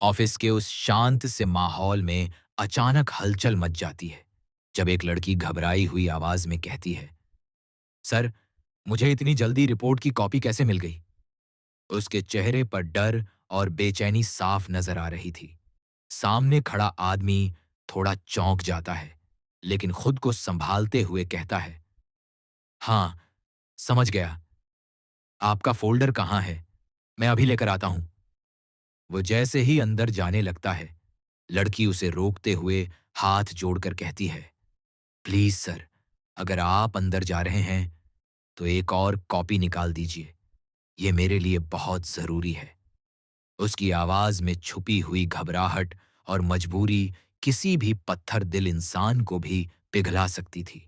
Office के उस शांत से माहौल में अचानक हलचल मच जाती है जब एक लड़की घबराई हुई आवाज में कहती है, सर, मुझे इतनी जल्दी रिपोर्ट की कॉपी कैसे मिल गई? उसके चेहरे पर डर और बेचैनी साफ नजर आ रही थी। सामने खड़ा आदमी थोड़ा चौंक जाता है, लेकिन खुद को संभालते हुए कहता है, हाँ, समझ गया। आपका फोल्डर कहाँ है? मैं अभी लेकर आता हूं। वो जैसे ही अंदर जाने लगता है, लड़की उसे रोकते हुए हाथ जोड़कर कहती है, प्लीज सर, अगर आप अंदर जा रहे हैं तो एक और कॉपी निकाल दीजिए। ये मेरे लिए बहुत जरूरी है। उसकी आवाज में छुपी हुई घबराहट और मजबूरी किसी भी पत्थर दिल इंसान को भी पिघला सकती थी।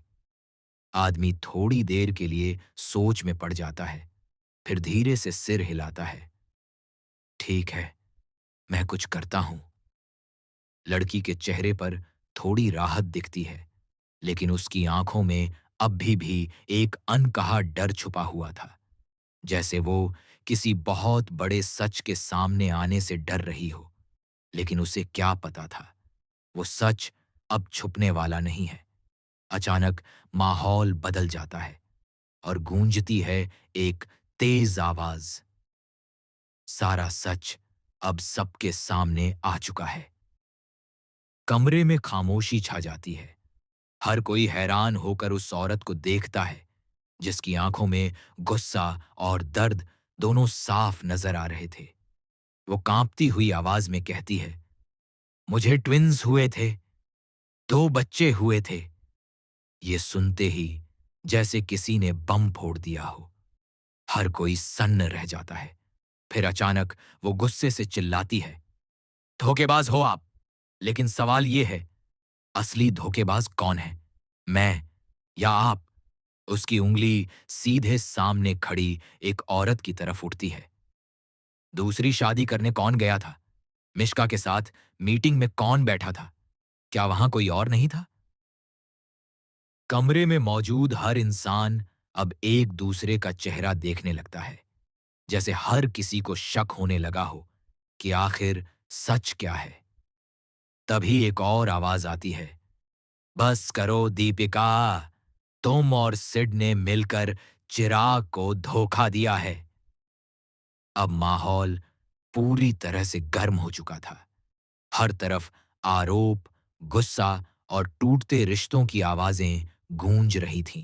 आदमी थोड़ी देर के लिए सोच में पड़ जाता है, फिर धीरे से सिर हिलाता है। ठीक है, मैं कुछ करता हूं। लड़की के चेहरे पर थोड़ी राहत दिखती है, लेकिन उसकी आंखों में अब भी एक अनकहा डर छुपा हुआ था, जैसे वो किसी बहुत बड़े सच के सामने आने से डर रही हो। लेकिन उसे क्या पता था, वो सच अब छुपने वाला नहीं है। अचानक माहौल बदल जाता है और गूंजती है एक तेज आवाज, सारा सच अब सबके सामने आ चुका है। कमरे में खामोशी छा जाती है। हर कोई हैरान होकर उस औरत को देखता है, जिसकी आंखों में गुस्सा और दर्द दोनों साफ नजर आ रहे थे। वो कांपती हुई आवाज में कहती है, मुझे ट्विन्स हुए थे, 2 बच्चे हुए थे। ये सुनते ही जैसे किसी ने बम फोड़ दिया हो, हर कोई सन्न रह जाता है। फिर अचानक वो गुस्से से चिल्लाती है, धोखेबाज हो आप। लेकिन सवाल ये है, असली धोखेबाज कौन है, मैं या आप? उसकी उंगली सीधे सामने खड़ी एक औरत की तरफ उठती है। दूसरी शादी करने कौन गया था? मिश्का के साथ मीटिंग में कौन बैठा था? क्या वहां कोई और नहीं था? कमरे में मौजूद हर इंसान अब एक दूसरे का चेहरा देखने लगता है, जैसे हर किसी को शक होने लगा हो कि आखिर सच क्या है। तभी एक और आवाज आती है, बस करो दीपिका, तुम और सिड ने मिलकर चिराग को धोखा दिया है। अब माहौल पूरी तरह से गर्म हो चुका था। हर तरफ आरोप, गुस्सा और टूटते रिश्तों की आवाजें गूंज रही थीं।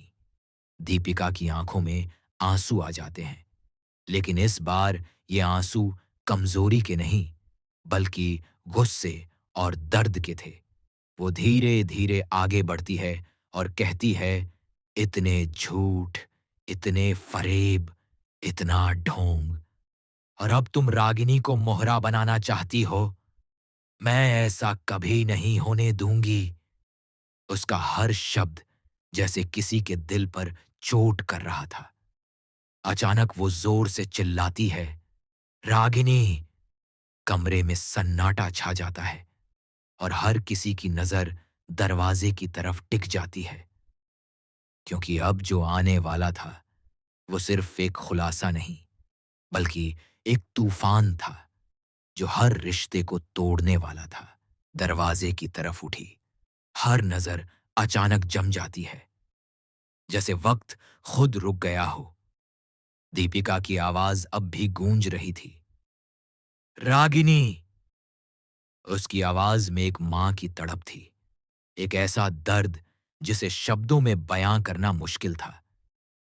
दीपिका की आंखों में आंसू आ जाते हैं, लेकिन इस बार ये आंसू कमजोरी के नहीं, बल्कि गुस्से और दर्द के थे। वो धीरे धीरे आगे बढ़ती है और कहती है, इतने झूठ, इतने फरेब, इतना ढोंग, और अब तुम रागिनी को मोहरा बनाना चाहती हो। मैं ऐसा कभी नहीं होने दूंगी। उसका हर शब्द जैसे किसी के दिल पर चोट कर रहा था। अचानक वो जोर से चिल्लाती है, रागिनी। कमरे में सन्नाटा छा जाता है और हर किसी की नजर दरवाजे की तरफ टिक जाती है, क्योंकि अब जो आने वाला था वो सिर्फ एक खुलासा नहीं, बल्कि एक तूफान था जो हर रिश्ते को तोड़ने वाला था। दरवाजे की तरफ उठी हर नजर अचानक जम जाती है, जैसे वक्त खुद रुक गया हो। दीपिका की आवाज अब भी गूंज रही थी, रागिनी। उसकी आवाज में एक मां की तड़प थी, एक ऐसा दर्द जिसे शब्दों में बयां करना मुश्किल था।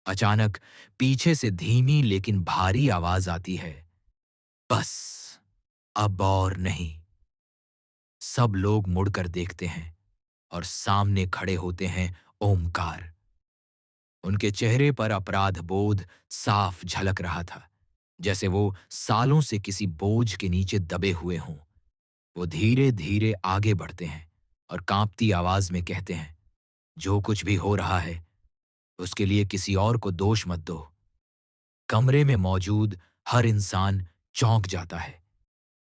अचानक पीछे से धीमी लेकिन भारी आवाज आती है, बस, अब और नहीं। सब लोग मुड़कर देखते हैं और सामने खड़े होते हैं ओमकार। उनके चेहरे पर अपराध बोध साफ झलक रहा था, जैसे वो सालों से किसी बोझ के नीचे दबे हुए हों। वो धीरे धीरे आगे बढ़ते हैं और कांपती आवाज में कहते हैं, जो कुछ भी हो रहा है उसके लिए किसी और को दोष मत दो। कमरे में मौजूद हर इंसान चौंक जाता है।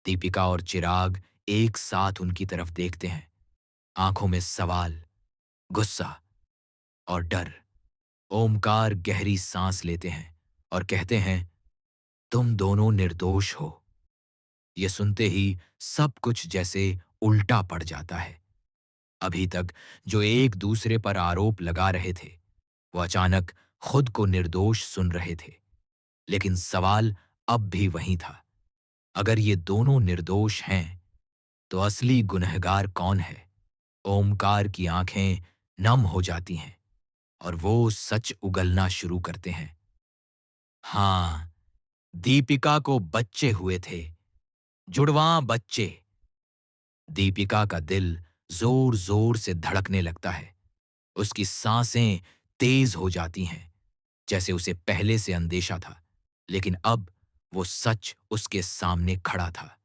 दीपिका और चिराग एक साथ उनकी तरफ देखते हैं, आंखों में सवाल, गुस्सा और डर। ओमकार गहरी सांस लेते हैं और कहते हैं, तुम दोनों निर्दोष हो। ये सुनते ही सब कुछ जैसे उल्टा पड़ जाता है। अभी तक जो एक दूसरे पर आरोप लगा रहे थे, वो अचानक खुद को निर्दोष सुन रहे थे। लेकिन सवाल अब भी वही था। अगर ये दोनों निर्दोष हैं, तो असली गुनहगार कौन है? ओमकार की आंखें नम हो जाती हैं और वो सच उगलना शुरू करते हैं। हाँ, दीपिका को बच्चे हुए थे, जुड़वां बच्चे। दीपिका का दिल जोर-जोर से धड़कने लगता है। उसकी सांसें तेज हो जाती हैं, जैसे उसे पहले से अंदेशा था। लेकिन अब वो सच उसके सामने खड़ा था।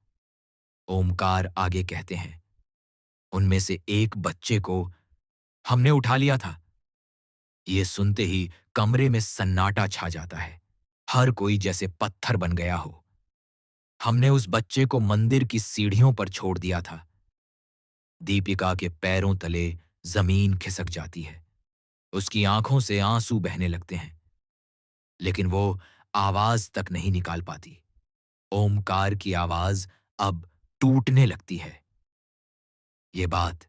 ओमकार आगे कहते हैं, उनमें से एक बच्चे को हमने उठा लिया था। ये सुनते ही कमरे में सन्नाटा छा जाता है। हर कोई जैसे पत्थर बन गया हो। हमने उस बच्चे को मंदिर की सीढ़ियों पर छोड़ दिया था। दीपिका के पैरों तले जमीन खिसक जाती है। उसकी आंखों से आंसू बहने लगते हैं, लेकिन वो आवाज तक नहीं निकाल पाती। ओमकार की आवाज अब टूटने लगती है। ये बात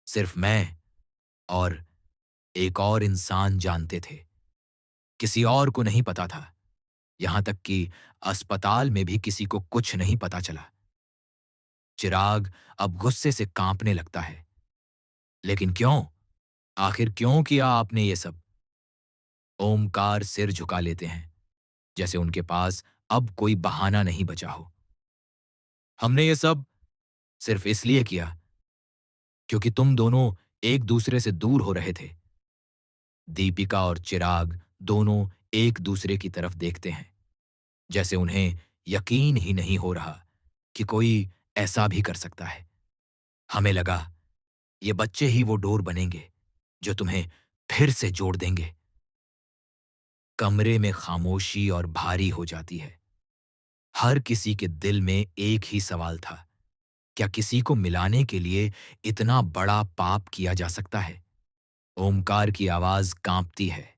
सिर्फ मैं और एक और इंसान जानते थे। किसी और को नहीं पता था। यहां तक कि अस्पताल में भी किसी को कुछ नहीं पता चला। चिराग अब गुस्से से कांपने लगता है। लेकिन क्यों? आखिर क्यों किया आपने ये सब? ओमकार सिर झुका लेते हैं, जैसे उनके पास अब कोई बहाना नहीं बचा हो। हमने ये सब सिर्फ इसलिए किया क्योंकि तुम दोनों एक दूसरे से दूर हो रहे थे। दीपिका और चिराग दोनों एक दूसरे की तरफ देखते हैं, जैसे उन्हें यकीन ही नहीं हो रहा कि कोई ऐसा भी कर सकता है। हमें लगा ये बच्चे ही वो डोर बनेंगे जो तुम्हें फिर से जोड़ देंगे। कमरे में खामोशी और भारी हो जाती है। हर किसी के दिल में एक ही सवाल था, क्या किसी को मिलाने के लिए इतना बड़ा पाप किया जा सकता है? ओमकार की आवाज कांपती है।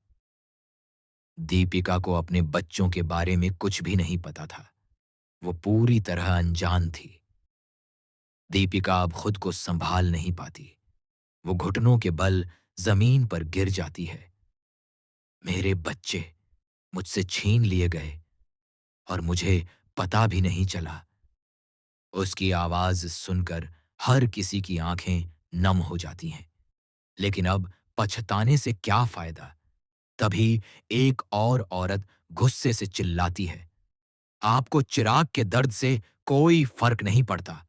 दीपिका को अपने बच्चों के बारे में कुछ भी नहीं पता था। वो पूरी तरह अनजान थी। दीपिका अब खुद को संभाल नहीं पाती। वो घुटनों के बल जमीन पर गिर जाती है। मेरे बच्चे मुझसे छीन लिए गए और मुझे पता भी नहीं चला। उसकी आवाज सुनकर हर किसी की आंखें नम हो जाती हैं। लेकिन अब पछताने से क्या फायदा? तभी एक और औरत गुस्से से चिल्लाती है, आपको चिराग के दर्द से कोई फर्क नहीं पड़ता।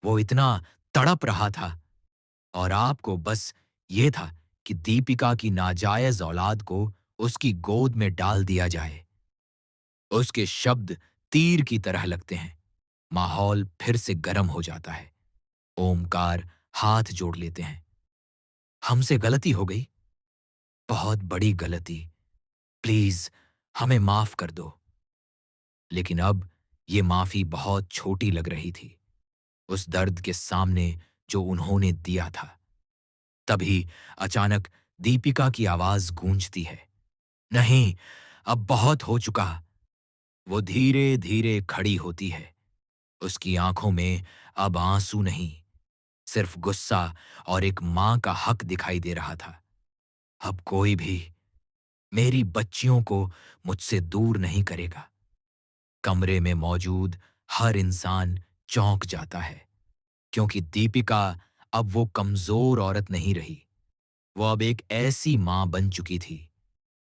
वो इतना तड़प रहा था और आपको बस ये था कि दीपिका की नाजायज औलाद को उसकी गोद में डाल दिया जाए। उसके शब्द तीर की तरह लगते हैं। माहौल फिर से गर्म हो जाता है। ओमकार हाथ जोड़ लेते हैं। हमसे गलती हो गई, बहुत बड़ी गलती। प्लीज हमें माफ कर दो। लेकिन अब ये माफी बहुत छोटी लग रही थी उस दर्द के सामने जो उन्होंने दिया था। तभी अचानक दीपिका की आवाज गूंजती है, नहीं, अब बहुत हो चुका। वो धीरे धीरे खड़ी होती है। उसकी आंखों में अब आंसू नहीं, सिर्फ गुस्सा और एक मां का हक दिखाई दे रहा था। अब कोई भी मेरी बच्चियों को मुझसे दूर नहीं करेगा। कमरे में मौजूद हर इंसान चौंक जाता है, क्योंकि दीपिका अब वो कमजोर औरत नहीं रही। वो अब एक ऐसी मां बन चुकी थी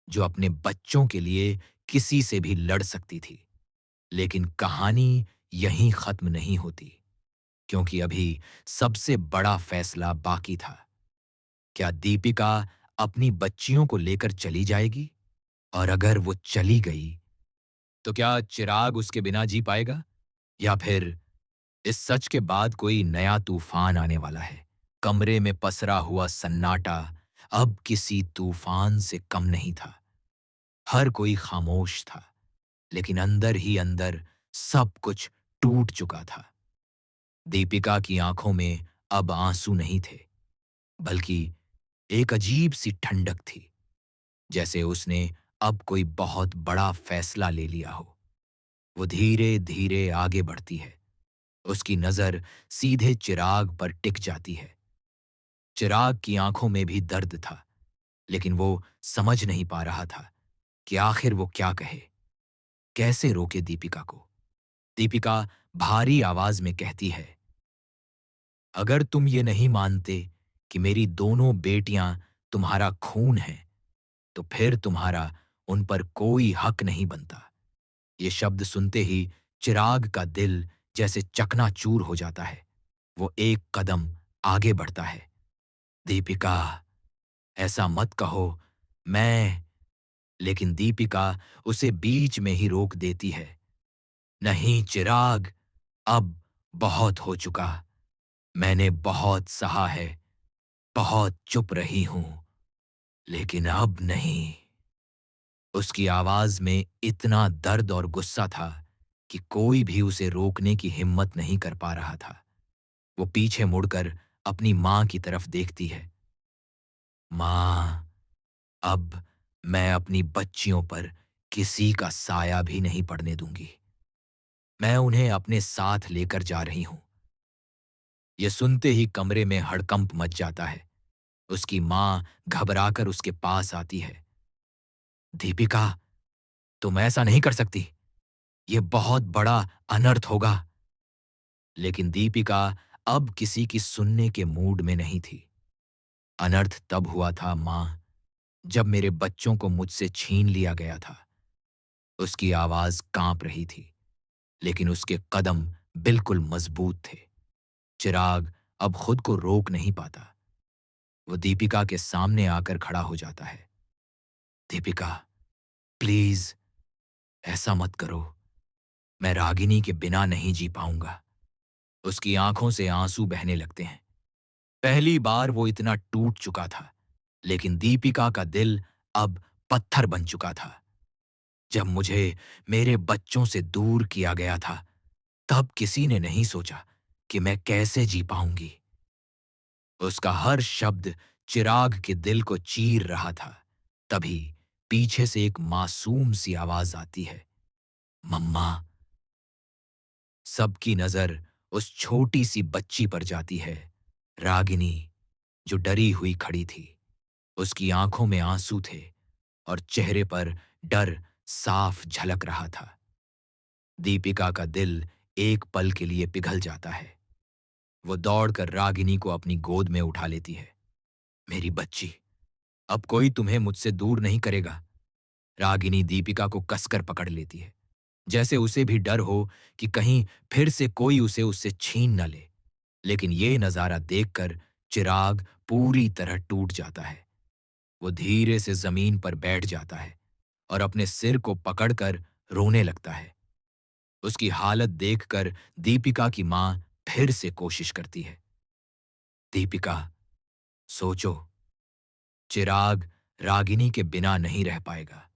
जो अपने बच्चों के लिए किसी से भी लड़ सकती थी। लेकिन कहानी यहीं खत्म नहीं होती, क्योंकि अभी सबसे बड़ा फैसला बाकी था। क्या दीपिका अपनी बच्चियों को लेकर चली जाएगी? और अगर वो चली गई, तो क्या चिराग उसके बिना जी पाएगा? या फिर इस सच के बाद कोई नया तूफान आने वाला है? कमरे में पसरा हुआ सन्नाटा अब किसी तूफान से कम नहीं था। हर कोई खामोश था, लेकिन अंदर ही अंदर सब कुछ टूट चुका था। दीपिका की आंखों में अब आंसू नहीं थे, बल्कि एक अजीब सी ठंडक थी, जैसे उसने अब कोई बहुत बड़ा फैसला ले लिया हो। वो धीरे धीरे आगे बढ़ती है, उसकी नजर सीधे चिराग पर टिक जाती है। चिराग की आंखों में भी दर्द था, लेकिन वो समझ नहीं पा रहा था कि आखिर वो क्या कहे, कैसे रोके दीपिका को। दीपिका भारी आवाज में कहती है, अगर तुम ये नहीं मानते कि मेरी दोनों बेटियां तुम्हारा खून हैं, तो फिर तुम्हारा उन पर कोई हक नहीं बनता। ये शब्द सुनते ही चिराग का दिल जैसे चकनाचूर हो जाता है। वो एक कदम आगे बढ़ता है। दीपिका, ऐसा मत कहो। मैं लेकिन दीपिका उसे बीच में ही रोक देती है। नहीं चिराग, अब बहुत हो चुका। मैंने बहुत सहा है, बहुत चुप रही हूं, लेकिन अब नहीं। उसकी आवाज में इतना दर्द और गुस्सा था कि कोई भी उसे रोकने की हिम्मत नहीं कर पा रहा था। वो पीछे मुड़कर अपनी मां की तरफ देखती है। मां, अब मैं अपनी बच्चियों पर किसी का साया भी नहीं पड़ने दूंगी। मैं उन्हें अपने साथ लेकर जा रही हूं। यह सुनते ही कमरे में हड़कंप मच जाता है। उसकी मां घबराकर उसके पास आती है। दीपिका, तुम ऐसा नहीं कर सकती। यह बहुत बड़ा अनर्थ होगा। लेकिन दीपिका अब किसी की सुनने के मूड में नहीं थी। अनर्थ तब हुआ था मां, जब मेरे बच्चों को मुझसे छीन लिया गया था। उसकी आवाज कांप रही थी, लेकिन उसके कदम बिल्कुल मजबूत थे। चिराग अब खुद को रोक नहीं पाता। वो दीपिका के सामने आकर खड़ा हो जाता है। दीपिका, प्लीज ऐसा मत करो। मैं रागिनी के बिना नहीं जी पाऊंगा। उसकी आंखों से आंसू बहने लगते हैं। पहली बार वो इतना टूट चुका था, लेकिन दीपिका का दिल अब पत्थर बन चुका था। जब मुझे मेरे बच्चों से दूर किया गया था, तब किसी ने नहीं सोचा कि मैं कैसे जी पाऊंगी। उसका हर शब्द चिराग के दिल को चीर रहा था। तभी पीछे से एक मासूम सी आवाज आती है, मम्मा। सबकी नजर उस छोटी सी बच्ची पर जाती है, रागिनी, जो डरी हुई खड़ी थी। उसकी आंखों में आंसू थे और चेहरे पर डर साफ झलक रहा था। दीपिका का दिल एक पल के लिए पिघल जाता है। वो दौड़कर रागिनी को अपनी गोद में उठा लेती है। मेरी बच्ची, अब कोई तुम्हें मुझसे दूर नहीं करेगा। रागिनी दीपिका को कसकर पकड़ लेती है, जैसे उसे भी डर हो कि कहीं फिर से कोई उसे उससे छीन न ले। लेकिन ये नजारा देखकर चिराग पूरी तरह टूट जाता है। वो धीरे से जमीन पर बैठ जाता है और अपने सिर को पकड़कर रोने लगता है। उसकी हालत देखकर दीपिका की मां फिर से कोशिश करती है। दीपिका, सोचो, चिराग रागिनी के बिना नहीं रह पाएगा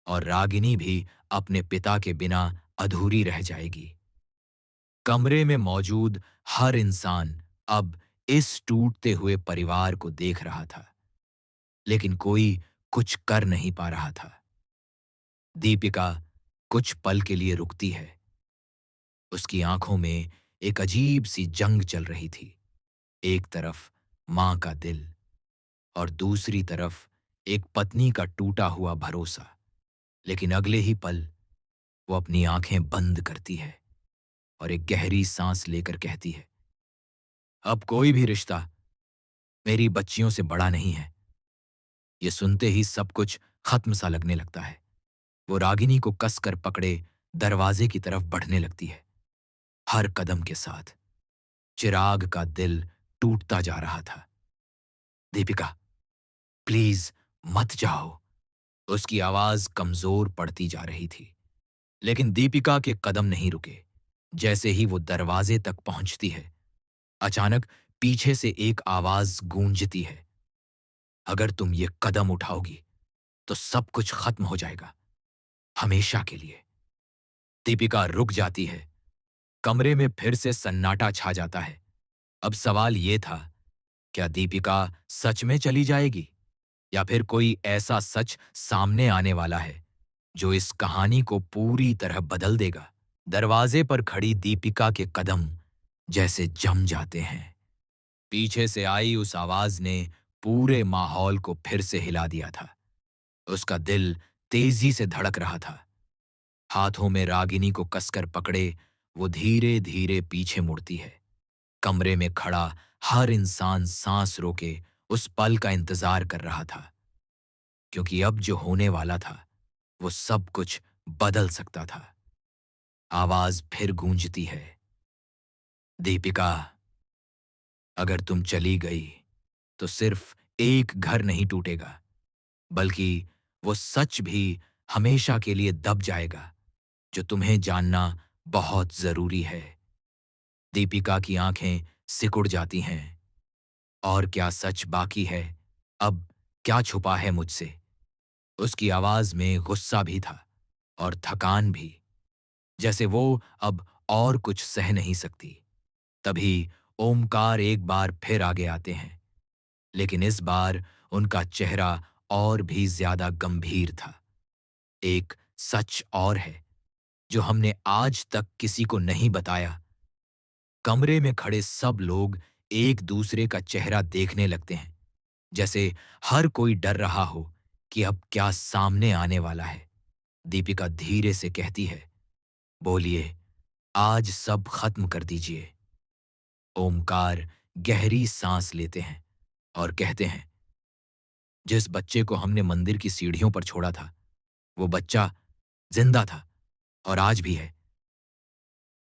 और रागिनी भी अपने पिता के बिना अधूरी रह जाएगी। कमरे में मौजूद हर इंसान अब इस टूटते हुए परिवार को देख रहा था, लेकिन कोई कुछ कर नहीं पा रहा था। दीपिका कुछ पल के लिए रुकती है। उसकी आंखों में एक अजीब सी जंग चल रही थी। एक तरफ मां का दिल और दूसरी तरफ एक पत्नी का टूटा हुआ भरोसा। लेकिन अगले ही पल वो अपनी आंखें बंद करती है और एक गहरी सांस लेकर कहती है, अब कोई भी रिश्ता मेरी बच्चियों से बड़ा नहीं है। ये सुनते ही सब कुछ खत्म सा लगने लगता है। वो रागिनी को कसकर पकड़े दरवाजे की तरफ बढ़ने लगती है। हर कदम के साथ चिराग का दिल टूटता जा रहा था। दीपिका, प्लीज मत जाओ। उसकी आवाज कमजोर पड़ती जा रही थी, लेकिन दीपिका के कदम नहीं रुके। जैसे ही वो दरवाजे तक पहुंचती है, अचानक पीछे से एक आवाज गूंजती है, अगर तुम ये कदम उठाओगी तो सब कुछ खत्म हो जाएगा, हमेशा के लिए। दीपिका रुक जाती है। कमरे में फिर से सन्नाटा छा जाता है। अब सवाल ये था, क्या दीपिका सच में चली जाएगी या फिर कोई ऐसा सच सामने आने वाला है जो इस कहानी को पूरी तरह बदल देगा। दरवाजे पर खड़ी दीपिका के कदम जैसे जम जाते हैं। पीछे से आई उस आवाज ने पूरे माहौल को फिर से हिला दिया था। उसका दिल तेजी से धड़क रहा था। हाथों में रागिनी को कसकर पकड़े वो धीरे धीरे पीछे मुड़ती है। कमरे में खड़ा हर इंसान सांस रोके उस पल का इंतजार कर रहा था, क्योंकि अब जो होने वाला था वो सब कुछ बदल सकता था। आवाज फिर गूंजती है, दीपिका, अगर तुम चली गई तो सिर्फ एक घर नहीं टूटेगा, बल्कि वो सच भी हमेशा के लिए दब जाएगा जो तुम्हें जानना बहुत जरूरी है। दीपिका की आंखें सिकुड़ जाती हैं। और क्या सच बाकी है? अब क्या छुपा है मुझसे? उसकी आवाज में गुस्सा भी था और थकान भी, जैसे वो अब और कुछ सह नहीं सकती। तभी ओमकार एक बार फिर आगे आते हैं, लेकिन इस बार उनका चेहरा और भी ज्यादा गंभीर था। एक सच और है जो हमने आज तक किसी को नहीं बताया। कमरे में खड़े सब लोग एक दूसरे का चेहरा देखने लगते हैं, जैसे हर कोई डर रहा हो कि अब क्या सामने आने वाला है। दीपिका धीरे से कहती है, बोलिए, आज सब खत्म कर दीजिए। ओमकार गहरी सांस लेते हैं और कहते हैं, जिस बच्चे को हमने मंदिर की सीढ़ियों पर छोड़ा था, वो बच्चा जिंदा था और आज भी है।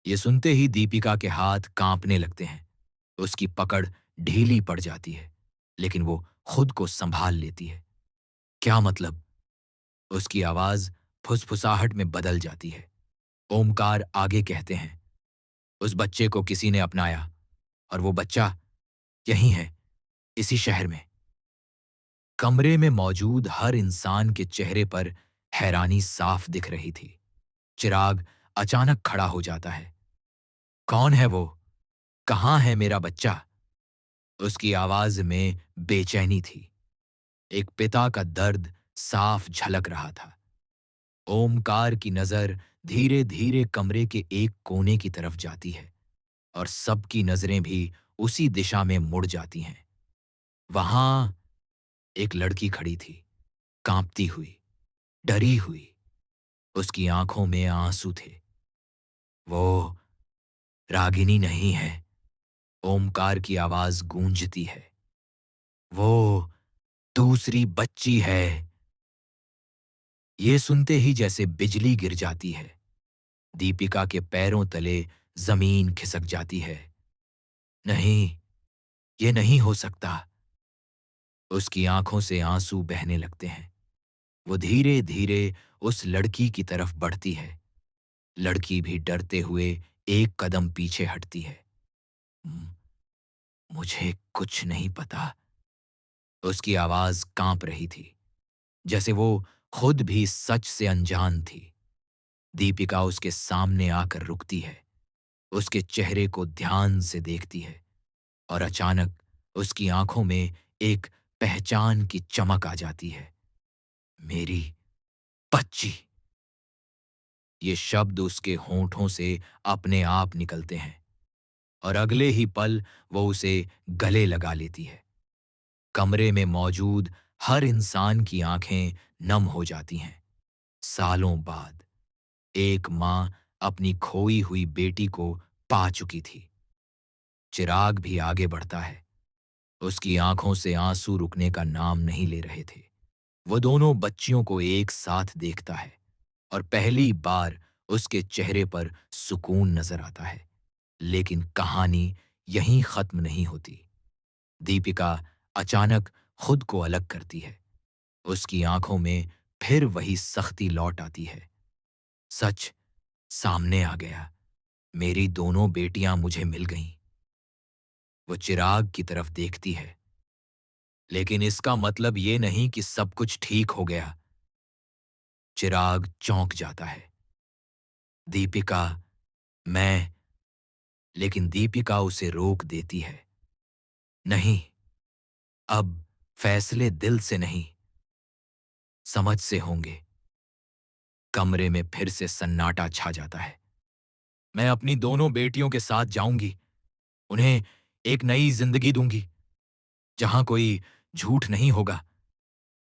ये सुनते ही दीपिका के हाथ कांपने लगते हैं। उसकी पकड़ ढीली पड़ जाती है, लेकिन वो खुद को संभाल लेती है। क्या मतलब? उसकी आवाज फुसफुसाहट में बदल जाती है। ओमकार आगे कहते हैं, उस बच्चे को किसी ने अपनाया और वो बच्चा यहीं है, इसी शहर में। कमरे में मौजूद हर इंसान के चेहरे पर हैरानी साफ दिख रही थी। चिराग अचानक खड़ा हो जाता है। कौन है वो? कहाँ है मेरा बच्चा? उसकी आवाज में बेचैनी थी। एक पिता का दर्द साफ झलक रहा था। ओमकार की नजर धीरे धीरे कमरे के एक कोने की तरफ जाती है और सबकी नजरें भी उसी दिशा में मुड़ जाती हैं। वहां एक लड़की खड़ी थी, कांपती हुई, डरी हुई। उसकी आंखों में आंसू थे। वो रागिनी नहीं है। ओमकार की आवाज गूंजती है। वो दूसरी बच्ची है। ये सुनते ही जैसे बिजली गिर जाती है। दीपिका के पैरों तले जमीन खिसक जाती है। नहीं, ये नहीं हो सकता। उसकी आंखों से आंसू बहने लगते हैं। वो धीरे धीरे उस लड़की की तरफ बढ़ती है। लड़की भी डरते हुए एक कदम पीछे हटती है। "म- मुझे कुछ नहीं पता।" उसकी आवाज कांप रही थी, जैसे वो खुद भी सच से अनजान थी। दीपिका उसके सामने आकर रुकती है, उसके चेहरे को ध्यान से देखती है और अचानक उसकी आंखों में एक पहचान की चमक आ जाती है। मेरी बच्ची। ये शब्द उसके होंठों से अपने आप निकलते हैं और अगले ही पल वो उसे गले लगा लेती है। कमरे में मौजूद हर इंसान की आंखें नम हो जाती हैं। सालों बाद एक मां अपनी खोई हुई बेटी को पा चुकी थी। चिराग भी आगे बढ़ता है। उसकी आंखों से आंसू रुकने का नाम नहीं ले रहे थे। वो दोनों बच्चियों को एक साथ देखता है और पहली बार उसके चेहरे पर सुकून नजर आता है। लेकिन कहानी यहीं खत्म नहीं होती। दीपिका अचानक खुद को अलग करती है। उसकी आंखों में फिर वही सख्ती लौट आती है। सच सामने आ गया। मेरी दोनों बेटियां मुझे मिल गईं। वो चिराग की तरफ देखती है। लेकिन इसका मतलब ये नहीं कि सब कुछ ठीक हो गया। चिराग चौंक जाता है। दीपिका, मैं। लेकिन दीपिका उसे रोक देती है। नहीं, अब फैसले दिल से नहीं, समझ से होंगे। कमरे में फिर से सन्नाटा छा जाता है। मैं अपनी दोनों बेटियों के साथ जाऊंगी, उन्हें एक नई जिंदगी दूंगी, जहां कोई झूठ नहीं होगा,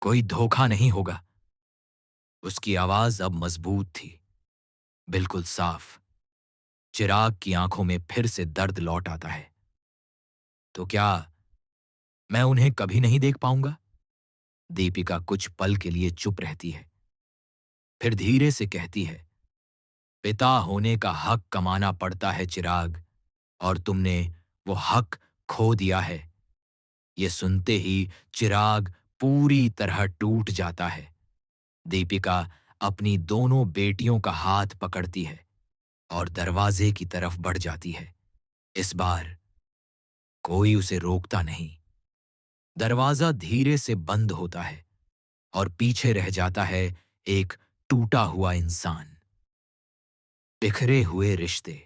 कोई धोखा नहीं होगा। उसकी आवाज अब मजबूत थी, बिल्कुल साफ। चिराग की आंखों में फिर से दर्द लौट आता है। तो क्या मैं उन्हें कभी नहीं देख पाऊंगा? दीपिका कुछ पल के लिए चुप रहती है, फिर धीरे से कहती है, पिता होने का हक कमाना पड़ता है चिराग, और तुमने वो हक खो दिया है। ये सुनते ही चिराग पूरी तरह टूट जाता है। दीपिका अपनी दोनों बेटियों का हाथ पकड़ती है और दरवाजे की तरफ बढ़ जाती है। इस बार कोई उसे रोकता नहीं। दरवाजा धीरे से बंद होता है और पीछे रह जाता है एक टूटा हुआ इंसान, बिखरे हुए रिश्ते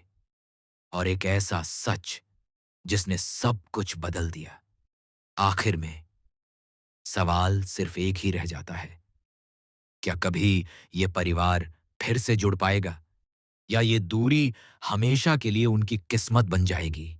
और एक ऐसा सच जिसने सब कुछ बदल दिया। आखिर में सवाल सिर्फ एक ही रह जाता है, क्या कभी ये परिवार फिर से जुड़ पाएगा, या ये दूरी हमेशा के लिए उनकी किस्मत बन जाएगी?